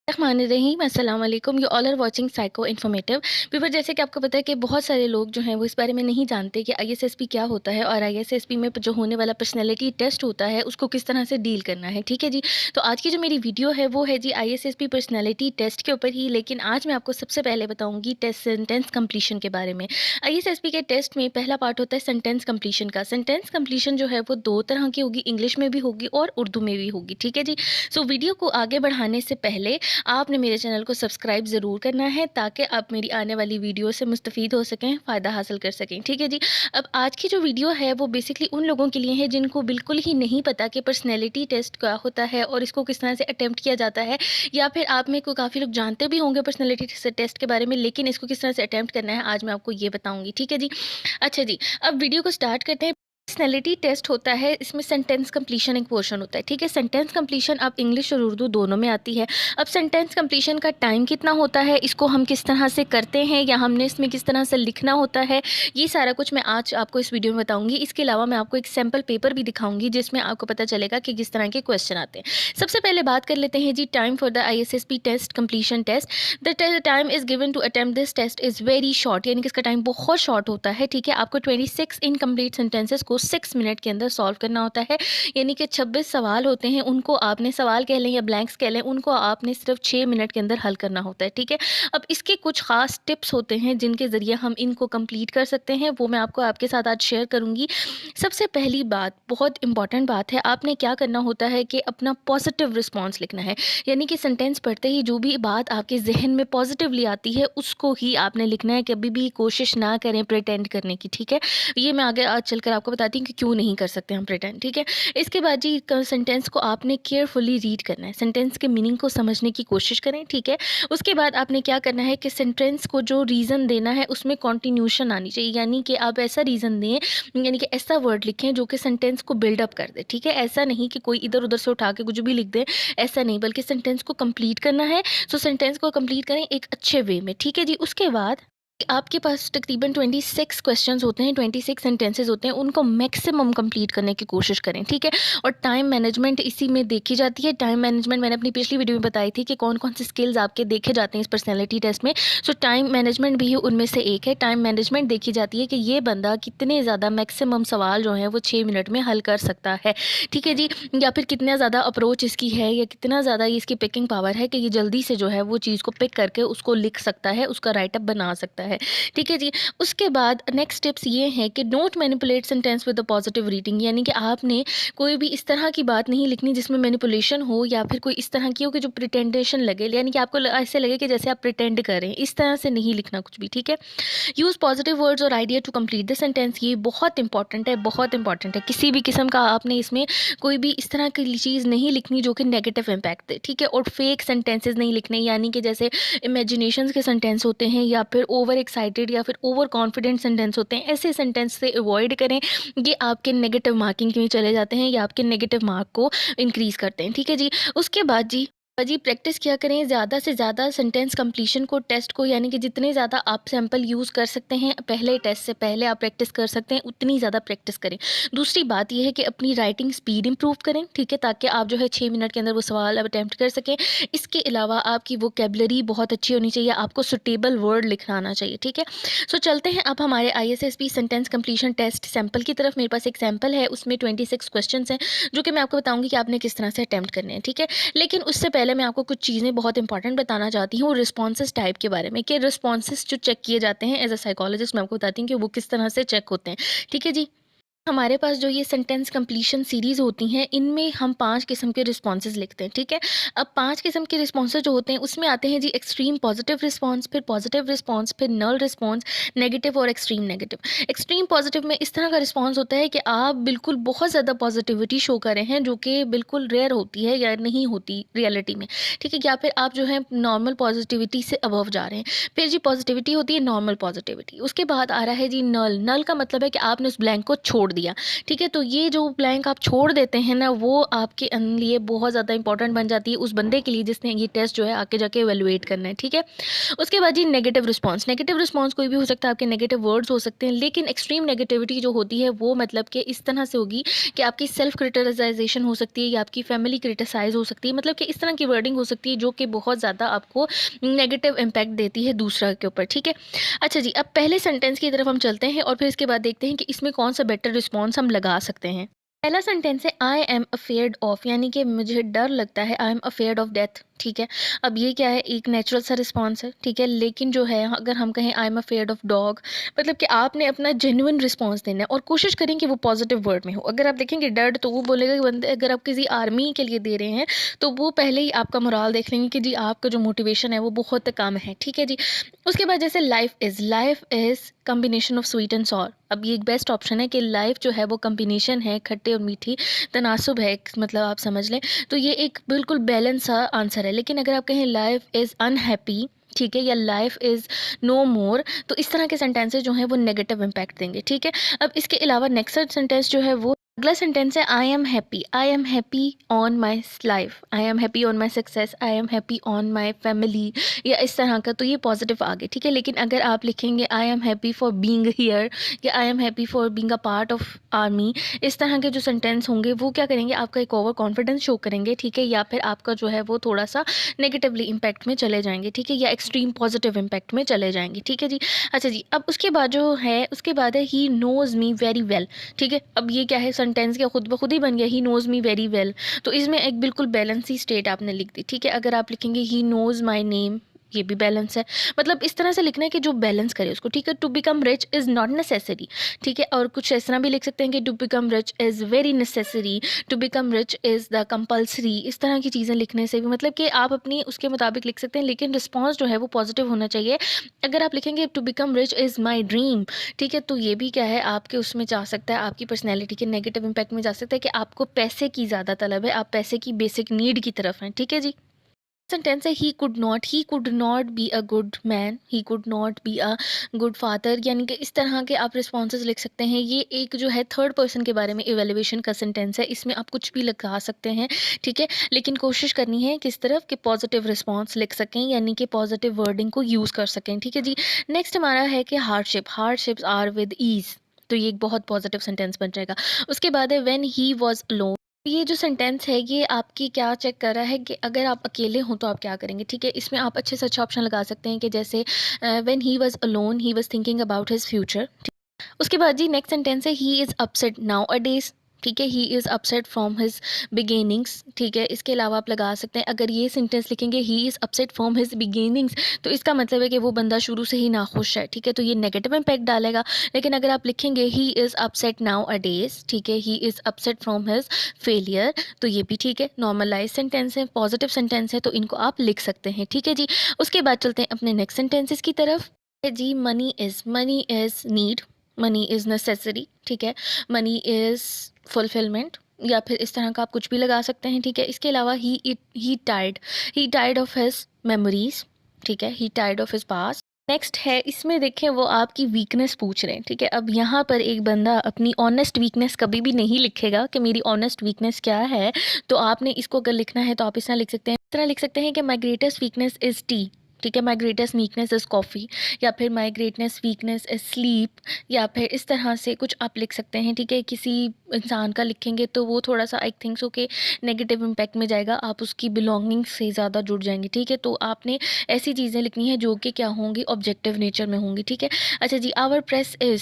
रहीम अस्सलाम वालेकुम। You all are watching psycho informative viewer. जैसे कि आपको पता है कि बहुत सारे लोग जो हैं वो इस बारे में नहीं जानते कि आईएसएसपी क्या होता है और आईएसएसपी में जो होने वाला पर्सनैलिटी टेस्ट होता है उसको किस तरह से डील करना है। ठीक है जी। तो आज की जो मेरी वीडियो है वो है जी आईएसएसपी पर्सनैलिटी टेस्ट के ऊपर ही। लेकिन आज मैं आपको सबसे पहले बताऊंगी टेस्ट सेंटेंस कंप्लीशन के बारे में। आईएसएसपी के टेस्ट में पहला पार्ट होता है सेंटेंस कंप्लीशन का। सेंटेंस कंप्लीशन जो है वो दो तरह की होगी, इंग्लिश में भी होगी और उर्दू में भी होगी। ठीक है जी। सो वीडियो को आगे बढ़ाने से पहले आपने मेरे चैनल को सब्सक्राइब ज़रूर करना है ताकि आप मेरी आने वाली वीडियो से मुस्तफ़ीद हो सकें, फ़ायदा हासिल कर सकें। ठीक है जी। अब आज की जो वीडियो है वो बेसिकली उन लोगों के लिए है जिनको बिल्कुल ही नहीं पता कि पर्सनैलिटी टेस्ट क्या होता है और इसको किस तरह से अटैम्प्ट किया जाता है, या फिर आप में को काफ़ी लोग जानते भी होंगे पर्सनैलिटी टेस्ट के बारे में, लेकिन इसको किस तरह से अटैम्प्ट करना है आज मैं आपको ये बताऊँगी। ठीक है जी। अच्छा जी, अब वीडियो को स्टार्ट करते हैं। पर्सनैलिटी टेस्ट होता है, इसमें सेंटेंस कंप्लीशन एक पोर्शन होता है। ठीक है। सेंटेंस कंप्लीशन अब इंग्लिश और उर्दू दोनों में आती है। अब सेंटेंस कंप्लीशन का टाइम कितना होता है, इसको हम किस तरह से करते हैं या हमने इसमें किस तरह से लिखना होता है, ये सारा कुछ मैं आज आपको इस वीडियो में बताऊंगी। इसके अलावा मैं आपको एक सैम्पल पेपर भी दिखाऊंगी जिसमें आपको पता चलेगा कि किस तरह के क्वेश्चन आते हैं। सबसे पहले बात कर लेते हैं जी time for the ISSP test completion test. The time is given to attempt this test is very short, यानी कि इसका टाइम बहुत शॉर्ट होता है। ठीक है। आपको 26 इनकम्प्लीट सेंटेंसेस को 6 मिनट के अंदर सॉल्व करना होता है। यानी कि 26 सवाल होते हैं, उनको आपने सवाल कह लें या ब्लैंक्स कह लें, उनको आपने सिर्फ 6 मिनट के अंदर हल करना होता है। ठीक है। अब इसके कुछ खास टिप्स होते हैं जिनके ज़रिए हम इनको कंप्लीट कर सकते हैं, वो मैं आपको आपके साथ आज शेयर करूंगी। सबसे पहली बात, बहुत इंपॉर्टेंट बात है, आपने क्या करना होता है कि अपना पॉजिटिव रिस्पॉन्स लिखना है। यानी कि सेंटेंस पढ़ते ही जो भी बात आपके जहन में पॉजिटिवली आती है उसको ही आपने लिखना है। कभी भी कोशिश ना करें प्रिटेंड करने की। ठीक है। ये मैं आगे आज चलकर आपको बताती हूँ कि क्यों नहीं कर सकते हम प्रिटेंड। ठीक है। इसके बाद जी सेंटेंस को आपने केयरफुली रीड करना है, सेंटेंस के मीनिंग को समझने की कोशिश करें। ठीक है। उसके बाद आपने क्या करना है कि सेंटेंस को जो रीज़न देना है उसमें कॉन्टिन्यूशन आनी चाहिए, यानी कि आप ऐसा रीज़न दें, यानी कि ऐसा वर्ड लिखें जो कि सेंटेंस को बिल्डअप कर दे। ठीक है। ऐसा नहीं कि कोई इधर उधर से उठा के कुछ भी लिख दे, ऐसा नहीं, बल्कि सेंटेंस को कंप्लीट करना है। सो सेंटेंस को कंप्लीट करें एक अच्छे वे में। ठीक है जी। उसके बाद आपके पास तकरीबन 26 क्वेश्चंस होते हैं, 26 सेंटेंसेस होते हैं, उनको मैक्सिमम कंप्लीट करने की कोशिश करें। ठीक है। और टाइम मैनेजमेंट इसी में देखी जाती है। टाइम मैनेजमेंट मैंने अपनी पिछली वीडियो में बताई थी कि कौन कौन से स्किल्स आपके देखे जाते हैं इस पर्सनैलिटी टेस्ट में। सो टाइम मैनेजमेंट भी उनमें से एक है। टाइम मैनेजमेंट देखी जाती है कि ये बंदा कितने ज़्यादा मैक्सिमम सवाल जो हैं वो 6 मिनट में हल कर सकता है। ठीक है जी। या फिर कितना ज़्यादा अप्रोच इसकी है या कितना ज़्यादा इसकी पिकिंग पावर है कि ये जल्दी से जो है वो चीज़ को पिक करके उसको लिख सकता है, उसका राइटअप बना सकता है। ठीक है जी। उसके बाद नेक्स्ट टिप्स ये हैं कि don't manipulate sentence with the positive reading, यानी कि आपने कोई भी इस तरह की बात नहीं लिखनी जिसमें मैनिपुलेशन हो या फिर कोई इस तरह की हो कि जो प्रिटेंडेशन लगे, यानी कि आपको ऐसे लगे कि जैसे आप प्रिटेंड कर रहे हैं। इस तरह से नहीं लिखना कुछ भी। ठीक है। यूज़ पॉजिटिव वर्ड्स और idea to complete the sentence, ये बहुत इंपॉर्टेंट है, बहुत इंपॉर्टेंट है। किसी भी किस्म का आपने इसमें कोई भी इस तरह की चीज़ नहीं लिखनी जो कि नेगेटिव इम्पैक्ट दे। ठीक है। और फेक सेंटेंसेस नहीं लिखने, यानी कि जैसे इमेजिनेशंस के सेंटेंस होते हैं या फिर ओवर एक्साइटेड या फिर ओवर कॉन्फिडेंट सेंटेंस होते हैं, ऐसे सेंटेंस से अवॉइड करें। ये आपके नेगेटिव मार्किंग में चले जाते हैं या आपके नेगेटिव मार्क को इंक्रीज़ करते हैं। ठीक है जी। उसके बाद जी प्रैक्टिस क्या करें, ज़्यादा से ज़्यादा सेंटेंस कंप्लीशन को, टेस्ट को, यानी कि जितने ज़्यादा आप सैंपल यूज़ कर सकते हैं पहले टेस्ट से पहले आप प्रैक्टिस कर सकते हैं, उतनी ज़्यादा प्रैक्टिस करें। दूसरी बात यह है कि अपनी राइटिंग स्पीड इंप्रूव करें। ठीक है। ताकि आप जो है 6 मिनट के अंदर वो सवाल अब अटैम्प्ट कर सकें। इसके अलावा आपकी वोकेबलरी बहुत अच्छी होनी चाहिए, आपको सुटेबल वर्ड लिखना आना चाहिए। ठीक है। सो चलते हैं अब हमारे आईएसएसपी सेंटेंस कंप्लीशन टेस्ट सैंपल की तरफ। मेरे पास एक सैंपल है, उसमें 26 क्वेश्चन हैं जो कि मैं आपको बताऊंगी कि आपने किस तरह से अटैम्प्ट करने हैं। ठीक है। लेकिन उससे पहले मैं आपको कुछ चीज़ें बहुत इंपॉर्टेंट बताना चाहती हूँ रिस्पॉन्सेज टाइप के बारे में, कि रिस्पॉन्सेज जो चेक किए जाते हैं एज अ साइकोलॉजिस्ट, मैं आपको बताती हूँ कि वो किस तरह से चेक होते हैं। ठीक है जी। हमारे पास जो ये सेंटेंस कंप्लीशन सीरीज़ होती हैं, इनमें हम 5 किस्म के रिस्पॉन्सेज़ लिखते हैं। ठीक है। अब 5 किस्म के रिस्पॉन्सेज़ जो होते हैं उसमें आते हैं जी एक्सट्रीम पॉजिटिव रिस्पॉन्स, फिर पॉजिटिव रिस्पॉन्स, फिर नल रिस्पॉन्स, नेगेटिव और एक्सट्रीम नेगेटिव। एक्सट्रीम पॉजिटिव में इस तरह का रिस्पॉन्स होता है कि आप बिल्कुल बहुत ज़्यादा पॉजिटिविटी शो कर रहे हैं, जो कि बिल्कुल रेयर होती है या नहीं होती रियलिटी में। ठीक है। या फिर आप जो है नॉर्मल पॉजिटिविटी से अबव जा रहे हैं। फिर जी पॉजिटिविटी होती है नॉर्मल पॉजिटिविटी। उसके बाद आ रहा है जी नल। नल का मतलब है कि आपने उस ब्लैंक को छोड़ दिया। दिया, ठीक है? तो ये जो ब्लैंक आप छोड़ देते हैं ना, वो आपके लिए बहुत ज़्यादा इंपॉर्टेंट बन जाती है उस बंदे के लिए जिसने ये टेस्ट जो है आगे जाके इवैल्यूएट करना है, ठीक है? उसके बाद जी नेगेटिव रिस्पॉन्स कोई भी हो सकता है, आपके नेगेटिव वर्ड्स हो सकते हैं, लेकिन एक्सट्रीम नेगेटिविटी जो होती है वो मतलब कि इस तरह से होगी कि आपकी सेल्फ क्रिटिसाइजेशन हो सकती है या आपकी फैमिली क्रिटिसाइज हो सकती है, मतलब कि इस तरह की वर्डिंग हो सकती है जो कि बहुत ज़्यादा आपको नेगेटिव इम्पैक्ट देती है दूसरा के ऊपर, ठीक है? अच्छा जी, अब पहले सेंटेंस की तरफ हम चलते हैं और फिर इसके बाद देखते हैं कि इसमें कौन सा बेटर रिस्पॉन्स हम लगा सकते हैं। पहला सेंटेंस है आई एम अफेयर्ड ऑफ, यानी कि मुझे डर लगता है, I am afraid of death, ठीक है? अब ये क्या है, एक नेचुरल सा रिस्पॉन्स है, ठीक है? लेकिन जो है अगर हम कहें I am afraid of dog, मतलब कि आपने अपना जेन्युइन रिस्पॉन्स देना है और कोशिश करें कि वो पॉजिटिव वर्ड में हो। अगर आप देखेंगे डर, तो वो बोलेगा कि बंदे, अगर आप किसी आर्मी के लिए दे रहे हैं तो वो पहले ही आपका मोराल देख लेंगे कि जी आपका जो मोटिवेशन है वो बहुत कम है, ठीक है जी? उसके बाद जैसे life is combination of sweet and sour. अब ये एक बेस्ट ऑप्शन है कि लाइफ जो है वो कॉम्बिनेशन है खट्टे और मीठी, तनासुब है, मतलब आप समझ लें। तो ये एक बिल्कुल बैलेंस सा आंसर है। लेकिन अगर आप कहें लाइफ इज़ अनहैप्पी, ठीक है, या लाइफ इज़ नो मोर, तो इस तरह के सेंटेंसेस जो हैं वो नेगेटिव इम्पैक्ट देंगे, ठीक है? अब इसके अलावा नेक्स्ट सेंटेंस जो है वो अगला सेंटेंस है आई am happy on my life, I am happy on my success, I am happy on my family, या इस तरह का, तो ये पॉजिटिव आ गए, ठीक है? लेकिन अगर आप लिखेंगे I am happy for being here या I am happy for being a part of army, इस तरह के जो सेंटेंस होंगे वो क्या करेंगे, आपका एक ओवर कॉन्फिडेंस शो करेंगे, ठीक है? या फिर आपका जो है वो थोड़ा सा नेगेटिवली इम्पैक्ट में चले जाएंगे, ठीक है? या एक्सट्रीम पॉजिटिव इम्पैक्ट में चले जाएंगे, ठीक है जी? अच्छा जी, अब उसके बाद जो है, उसके बाद है he knows me very well, ठीक है? अब ये क्या है, सेंटेंस क्या खुद ब खुद ही बन गया, he knows me very well. तो इसमें एक बिल्कुल बैलेंस ही स्टेट आपने लिख दी, ठीक है? अगर आप लिखेंगे ही नोज़ माई नेम, ये भी बैलेंस है। मतलब इस तरह से लिखना है कि जो बैलेंस करे उसको, ठीक है? To become rich is not necessary, ठीक है? और कुछ इस तरह भी लिख सकते हैं कि to become rich is very necessary, to become rich is the compulsory. इस तरह की चीज़ें लिखने से भी मतलब कि आप अपनी उसके मुताबिक लिख सकते हैं, लेकिन रिस्पॉन्स जो है वो पॉजिटिव होना चाहिए। अगर आप लिखेंगे to become rich is my dream, ठीक है, तो ये भी क्या है, आपके उसमें जा सकता है, आपकी पर्सनैलिटी के नेगेटिव इम्पैक्ट में जा सकता है कि आपको पैसे की ज़्यादा तलब है, आप पैसे की बेसिक नीड की तरफ हैं, ठीक है जी? सेंटेंस है he could not be a good man, he could not be a good father, यानी कि इस तरह के आप रिस्पॉन्सेज लिख सकते हैं। ये एक जो है थर्ड पर्सन के बारे में इवेल्युएशन का सेंटेंस है, इसमें आप कुछ भी लगा सकते हैं, ठीक है? लेकिन कोशिश करनी है किस तरफ कि पॉजिटिव रिस्पॉन्स लिख सकें, यानी कि पॉजिटिव वर्डिंग को यूज़ कर सकें, ठीक है जी? नेक्स्ट हमारा है कि हार्डशिप्स आर विद ईज, तो ये एक बहुत पॉजिटिव सेंटेंस बन जाएगा। उसके बाद है व्हेन ही वॉज अलोन, ये जो सेंटेंस है ये आपकी क्या चेक कर रहा है कि अगर आप अकेले हो तो आप क्या करेंगे, ठीक है? इसमें आप अच्छे से अच्छा ऑप्शन लगा सकते हैं कि जैसे when he was alone he was thinking about his future. उसके बाद जी नेक्स्ट सेंटेंस है he is upset now a days, ठीक है? He is upset from his beginnings, ठीक है? इसके अलावा आप लगा सकते हैं, अगर ये सेंटेंस लिखेंगे he is upset from his beginnings, तो इसका मतलब है कि वो बंदा शुरू से ही नाखुश है, ठीक है? तो ये नेगेटिव इम्पैक्ट डालेगा। लेकिन अगर आप लिखेंगे he is upset now a days, ठीक है? He is upset from his failure, तो ये भी ठीक है, नॉर्मलाइज सेंटेंस है, पॉजिटिव सेंटेंस है, तो इनको आप लिख सकते हैं, ठीक है जी? उसके बाद चलते हैं अपने नेक्स्ट सेंटेंसेस की तरफ। है जी, money is need, money is necessary, ठीक है? मनी इज़ फुलफिलमेंट, या फिर इस तरह का आप कुछ भी लगा सकते हैं, ठीक है? इसके अलावा he tired of his memories, ठीक है? He tired of his past. Next है, इसमें देखें वो आपकी वीकनेस पूछ रहे हैं, ठीक है? अब यहाँ पर एक बंदा अपनी ऑनेस्ट वीकनेस कभी भी नहीं लिखेगा कि मेरी ऑनेस्ट वीकनेस क्या है, तो आपने इसको अगर लिखना है तो आप इस तरह लिख सकते हैं, इस तरह लिख सकते हैं कि माई ग्रेटेस्ट वीकनेस इज़ टी, ठीक है? माई ग्रेटेस्ट वीकनेस इज़ कॉफ़ी, या फिर my greatness weakness is sleep, या फिर इस तरह से कुछ आप लिख सकते हैं, ठीक है? किसी इंसान का लिखेंगे तो वो थोड़ा सा आई थिंक सो कि नेगेटिव इम्पैक्ट में जाएगा, आप उसकी बिलोंगिंग से ज़्यादा जुड़ जाएंगे, ठीक है? तो आपने ऐसी चीज़ें लिखनी है जो कि क्या होंगी, ऑब्जेक्टिव नेचर में होंगी, ठीक है? अच्छा जी, आवर प्रेस इज़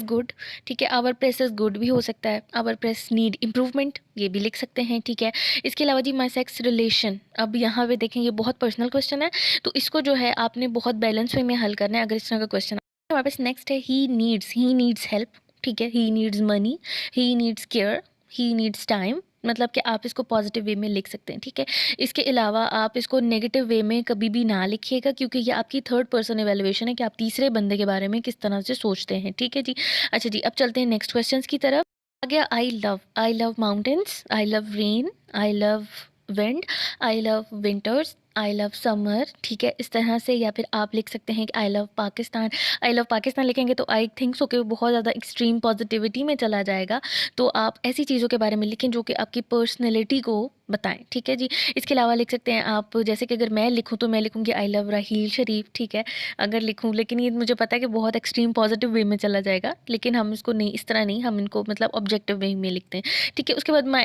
गुड, ठीक है? आवर प्रेस इज़ गुड भी हो सकता है, आवर प्रेस नीड इम्प्रूवमेंट, ये भी लिख सकते हैं, ठीक है? इसके अलावा जी माई सेक्स रिलेशन, अब यहाँ पे देखें ये बहुत पर्सनल क्वेश्चन है, तो इसको जो है आपने बहुत बैलेंस वे में हल करना है। अगर इस तरह का क्वेश्चन हमारे पास नेक्स्ट है ही नीड्स हेल्प, ठीक है? He needs money, he needs care, he needs time, मतलब कि आप इसको पॉजिटिव वे में लिख सकते हैं, ठीक है? इसके अलावा आप इसको नेगेटिव वे में कभी भी ना लिखिएगा, क्योंकि ये आपकी थर्ड पर्सन इवैल्यूएशन है कि आप तीसरे बंदे के बारे में किस तरह से सोचते हैं, ठीक है जी? अच्छा जी, अब चलते हैं नेक्स्ट क्वेश्चंस की तरफ। आ गया I love mountains, I love rain, I love wind, I love winters, I love summer, ठीक है, इस तरह से। या फिर आप लिख सकते हैं कि I love Pakistan. I love Pakistan लिखेंगे तो आई थिंक सो कि वो बहुत ज़्यादा एक्सट्रीम पॉजिटिविटी में चला जाएगा। तो आप ऐसी चीज़ों के बारे में लिखें जो कि आपकी पर्सनैलिटी को बताएं, ठीक है जी। इसके अलावा लिख सकते हैं आप, जैसे कि अगर मैं लिखूँ तो मैं लिखूँगी आई लव राहील शरीफ, ठीक है, अगर लिखूँ। लेकिन ये मुझे पता है कि बहुत एक्सट्रीम पॉजिटिव वे में चला जाएगा, लेकिन हम इसको नहीं, इस तरह नहीं, हम इनको मतलब ऑब्जेक्टिव वे में लिखते हैं, ठीक है। उसके बाद my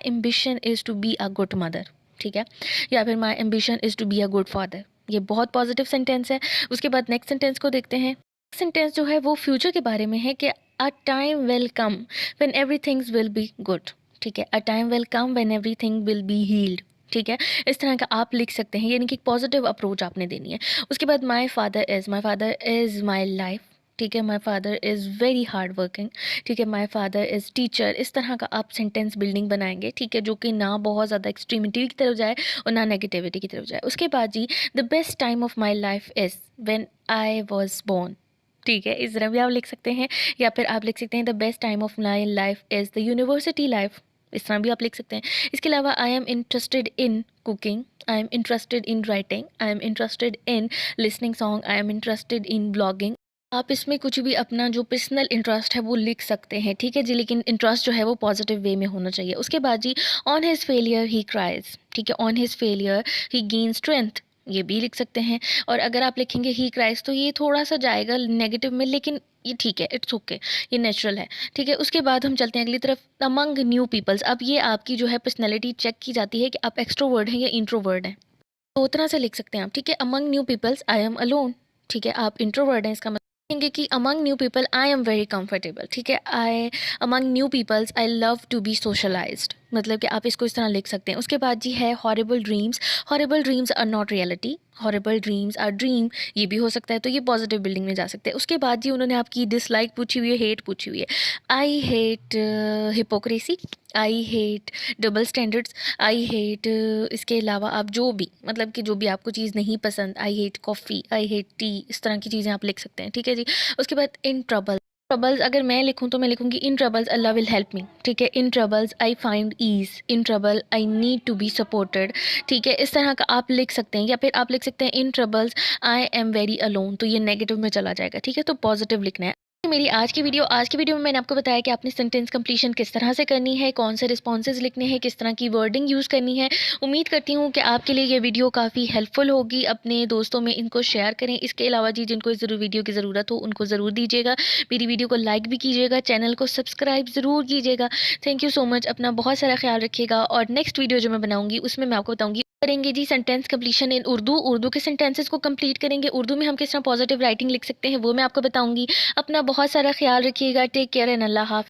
ambition is to be a good mother, ठीक है। या फिर my ambition is to be a good father, ये बहुत पॉजिटिव सेंटेंस है। उसके बाद नेक्स्ट सेंटेंस को देखते हैं। सेंटेंस जो है वो फ्यूचर के बारे में है कि a time will come when everything's will be good, ठीक है। A time will come when everything will be healed, ठीक है। इस तरह का आप लिख सकते हैं, यानी कि पॉजिटिव अप्रोच आपने देनी है। उसके बाद my father is my life, ठीक है। My father is very hard working, ठीक है। माई फादर इज़ टीचर, इस तरह का आप सेंटेंस बिल्डिंग बनाएंगे, ठीक है, जो कि ना बहुत ज़्यादा एक्सट्रीमिटी की तरफ जाए और ना नेगेटिविटी की तरफ जाए। उसके बाद जी, the best time of my life is when I was born, ठीक है, इस तरह भी आप लिख सकते हैं। या फिर आप लिख सकते हैं the best time of my life is the university life, इस तरह भी आप लिख सकते हैं। इसके अलावा I am interested in cooking, I am interested in writing, I am interested in listening song, I am interested in blogging. आप इसमें कुछ भी अपना जो पर्सनल इंटरेस्ट है वो लिख सकते हैं, ठीक है जी, लेकिन इंटरेस्ट जो है वो पॉजिटिव वे में होना चाहिए। उसके बाद जी, on his failure he cries, ठीक है, on his failure he gain strength, ये भी लिख सकते हैं। और अगर आप लिखेंगे ही क्राइज तो ये थोड़ा सा जाएगा नेगेटिव में, लेकिन ये ठीक है, इट्स ओके, ये नेचुरल है, ठीक है। उसके बाद हम चलते हैं अगली तरफ, अमंग न्यू पीपल्स। अब ये आपकी जो है पर्सनैलिटी चेक की जाती है कि आप एक्सट्रोवर्ड हैं या इंट्रोवर्ड हैं। दो तरह से लिख सकते हैं आप, ठीक है। Among new peoples I am alone, ठीक है, आप इंट्रोवर्ड हैं, इसका मतलब कहेंगे कि among new people I am very comfortable, ठीक है। I among new peoples I love to be socialized, मतलब कि आप इसको इस तरह लिख सकते हैं। उसके बाद जी है horrible dreams are not reality, horrible dreams are dream, ये भी हो सकता है, तो ये पॉजिटिव बिल्डिंग में जा सकते हैं। उसके बाद जी उन्होंने आपकी डिसलाइक पूछी हुई है, हेट पूछी हुई है। I hate hypocrisy, I hate double standards, I hate, इसके अलावा आप जो भी मतलब कि जो भी आपको चीज़ नहीं पसंद, I hate coffee, I hate T, इस तरह की चीज़ें आप लिख सकते हैं, ठीक है जी। उसके बाद इन ट्रबल्स अगर मैं लिखूं तो मैं लिखूंगी in troubles Allah will help me, ठीक है। In troubles I find ease, in trouble I need to be supported, ठीक है। इस तरह का आप लिख सकते हैं। या फिर आप लिख सकते हैं in troubles I am very alone, तो ये नेगेटिव में चला जाएगा, ठीक है। तो पॉजिटिव लिखना है। मेरी आज की वीडियो में मैंने आपको बताया कि आपने सेंटेंस कंप्लीशन किस तरह से करनी है, कौन से रिस्पॉन्सेज लिखने हैं, किस तरह की वर्डिंग यूज़ करनी है। उम्मीद करती हूँ कि आपके लिए ये वीडियो काफ़ी हेल्पफुल होगी। अपने दोस्तों में इनको शेयर करें। इसके अलावा जी जिनको इस ज़रूर वीडियो की ज़रूरत हो उनको ज़रूर दीजिएगा। मेरी वीडियो को लाइक भी कीजिएगा, चैनल को सब्सक्राइब ज़रूर कीजिएगा। Thank you so much. अपना बहुत सारा ख्याल रखिएगा। और नेक्स्ट वीडियो जो मैं बनाऊँगी उसमें मैं आपको बताऊँगी करेंगे जी सेंटेंस कंप्लीशन इन उर्दू के सेंटेंसेस को कंप्लीट करेंगे। उर्दू में हम किस तरह पॉजिटिव राइटिंग लिख सकते हैं वो मैं आपको बताऊंगी। अपना बहुत सारा ख्याल रखिएगा। टेक केयर एंड अल्लाह हाफ़िज़।